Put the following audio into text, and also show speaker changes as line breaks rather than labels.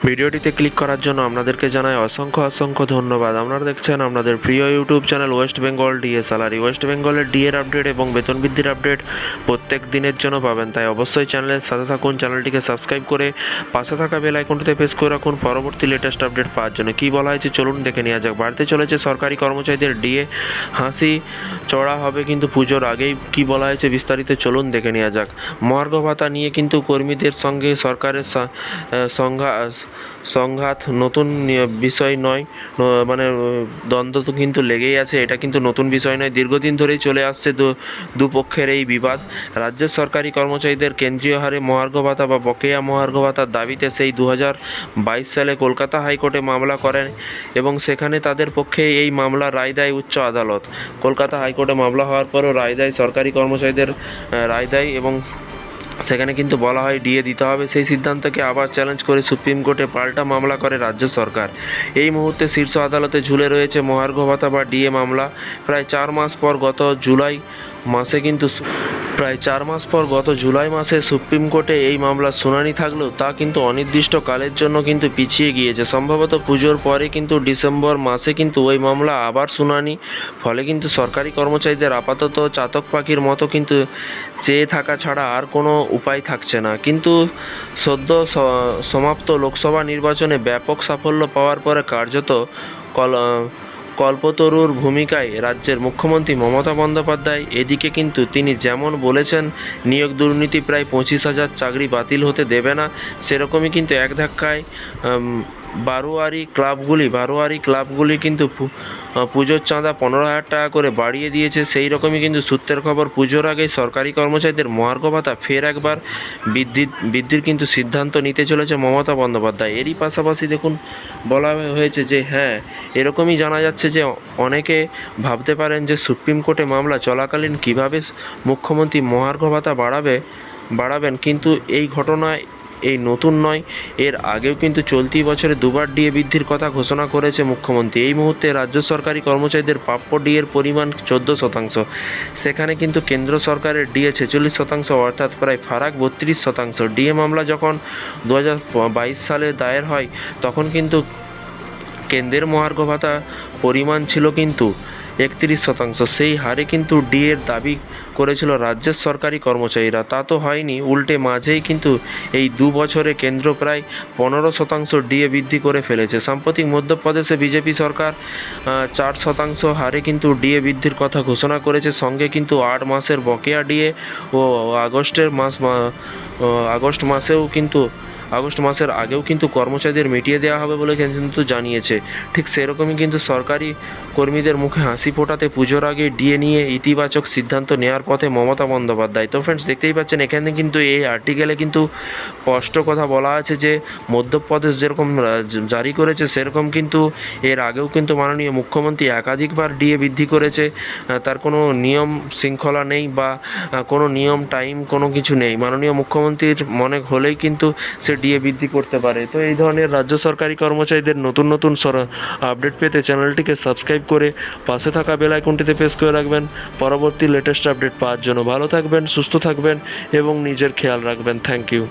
ভিডিওটিতে ক্লিক করার জন্য আপনাদেরকে জানাই অসংখ্য ধন্যবাদ। আপনারা দেখছেন আপনাদের প্রিয় YouTube channel West Bengal DA salary. West বেঙ্গলের ডিএর আপডেট এবং বেতন বৃদ্ধির আপডেট প্রত্যেক দিনের জন্য পাবেন, তাই অবশ্যই চ্যানেলের সাথে থাকুন। চ্যানেলটিকে সাবস্ক্রাইব করে পাশে থাকা বেল আইকনটিতে প্রেস করে রাখুন পরবর্তী লেটেস্ট আপডেট পাওয়ার জন্য। কী বলা হয়েছে চলুন দেখে নেওয়া যাক। বাড়তে চলেছে সরকারি কর্মচারীদের ডিএ, হাসি চড়া হবে কিন্তু পুজোর আগেই। কী বলা হয়েছে বিস্তারিত চলুন দেখে নেওয়া যাক। মহার্ঘ ভাতা নিয়ে কিন্তু কর্মীদের সঙ্গে সরকারের সংঘাত নতুন বিষয় নয়, মানে দ্বন্দ্ব তো কিন্তু লেগেই আছে। এটা কিন্তু নতুন বিষয় নয়, দীর্ঘদিন ধরেই চলে আসছে দুপক্ষের এই বিবাদ। রাজ্যের সরকারি কর্মচারীদের কেন্দ্রীয় হারে মহার্ঘ ভাতা বা বকেয়া মহার্ঘ ভাতার দাবিতে সেই 2022 সালে কলকাতা হাইকোর্টে মামলা করেন এবং সেখানে তাদের পক্ষে এই মামলার রায় দেয় উচ্চ আদালত। কলকাতা হাইকোর্টে মামলা হওয়ার পরও রায় দেয় সরকারি কর্মচারীদের রায় দেয় এবং সেখানে কিন্তু বলা হয় ডিএ দিতে হবে। সেই সিদ্ধান্তকে আবার চ্যালেঞ্জ করে সুপ্রিম কোর্টে পাল্টা মামলা করে রাজ্য সরকার। এই মুহূর্তে শীর্ষ আদালতে ঝুলে রয়েছে মহার্ঘ ভাতা বা ডিএ মামলা। প্রায় 4 মাস পর গত জুলাই মাসে সুপ্রিম কোর্টে এই মামলার শুনানি থাকলেও তা কিন্তু অনির্দিষ্টকালের জন্য কিন্তু পিছিয়ে গিয়েছে। সম্ভবত পুজোর পরে কিন্তু ডিসেম্বর মাসে কিন্তু ওই মামলা আবার শুনানি। ফলে কিন্তু সরকারি কর্মচারীদের আপাতত চাতক পাখির মতো কিন্তু চেয়ে থাকা ছাড়া আর কোনো উপায় থাকছে না। কিন্তু সদ্য সমাপ্ত লোকসভা নির্বাচনে ব্যাপক সাফল্য পাওয়ার পরে কার্যত কল্পতরুর ভূমিকায় রাজ্যের মুখ্যমন্ত্রী মমতা বন্দ্যোপাধ্যায়। এদিকে কিন্তু তিনি যেমন বলেছেন নিয়োগ দুর্নীতি প্রায় 25,000 চাকরি বাতিল হতে দেবে না, সেরকমই কিন্তু এক ধাক্কায় বারোয়ারি ক্লাবগুলি কিন্তু পুজোর চাঁদা 15,000 টাকা করে বাড়িয়ে দিয়েছে। সেই রকমই কিন্তু সূত্রের খবর পুজোর আগেই সরকারি কর্মচারীদের মহার্ঘ ভাতা ফের একবার বৃদ্ধির কিন্তু সিদ্ধান্ত নিতে চলেছে মমতা বন্দ্যোপাধ্যায়। এরই পাশাপাশি দেখুন বলা হয়েছে যে হ্যাঁ, এরকমই জানা যাচ্ছে যে অনেকে ভাবতে পারেন যে সুপ্রিম কোর্টে মামলা চলাকালীন কিভাবে মুখ্যমন্ত্রী মহার্ঘ ভাতা বাড়াবেন, কিন্তু এই ঘটনায় এই নতুন নয়। এর আগেও কিন্তু চলতি বছরে দুবার ডিএ বৃদ্ধির কথা ঘোষণা করেছে মুখ্যমন্ত্রী। এই মুহূর্তে রাজ্য সরকারি কর্মচারীদের প্রাপ্য ডিএর পরিমাণ 14%। সেখানে কিন্তু কেন্দ্র সরকারের ডিএ 46%, অর্থাৎ প্রায় ফারাক 32%। ডিএ মামলা যখন 2022 সালে দায়ের হয় তখন কিন্তু কেন্দ্রের মহার্ঘ ভাতা পরিমাণ ছিল কিন্তু 31%। সেই হারে কিন্তু ডিএর দাবি করেছিল রাজ্যের সরকারি কর্মচারীরা। তা তো হয়নি, উল্টে মাঝেই কিন্তু এই 2 বছরে কেন্দ্র প্রায় 15% ডিএ বৃদ্ধি করে ফেলেছে। সাম্প্রতিক মধ্যপ্রদেশে বিজেপি সরকার 4% হারে কিন্তু ডিএ বৃদ্ধির কথা ঘোষণা করেছে। সঙ্গে কিন্তু 8 মাসের বকেয়া ডিএ ও আগস্ট মাসের আগেও কিন্তু কর্মচারীদের মিটিয়ে দেওয়া হবে বলে কিন্তু জানিয়েছে। ঠিক সেরকমই কিন্তু সরকারি কর্মীদের মুখে হাসি ফোটাতে পুজোর আগে ডিএ নিয়ে ইতিবাচক সিদ্ধান্ত নেওয়ার পথে মমতা বন্দ্যোপাধ্যায়। তো ফ্রেন্ডস, দেখতেই পাচ্ছেন এখানে কিন্তু এই আর্টিকেলে কিন্তু স্পষ্ট কথা বলা আছে যে মধ্যপ্রদেশ যেরকম জারি করেছে সেরকম কিন্তু এর আগেও কিন্তু মাননীয় মুখ্যমন্ত্রী একাধিকবার ডিএ বৃদ্ধি করেছে। তার কোনো নিয়ম শৃঙ্খলা নেই বা কোনো নিয়ম টাইম কোনো কিছু নেই। মাননীয় মুখ্যমন্ত্রীর মনে হলেই কিন্তু সে ডিএ বৃদ্ধি করতে পারে। তো এই ধরনের রাজ্য সরকারি কর্মচারীদের নতুন আপডেট পেতে চ্যানেলটিকে সাবস্ক্রাইব করে পাশে থাকা বেল আইকনটিতে প্রেস করে রাখবেন পরবর্তী লেটেস্ট আপডেট পাওয়ার জন্য। ভালো থাকবেন, সুস্থ থাকবেন এবং নিজের খেয়াল রাখবেন। Thank you.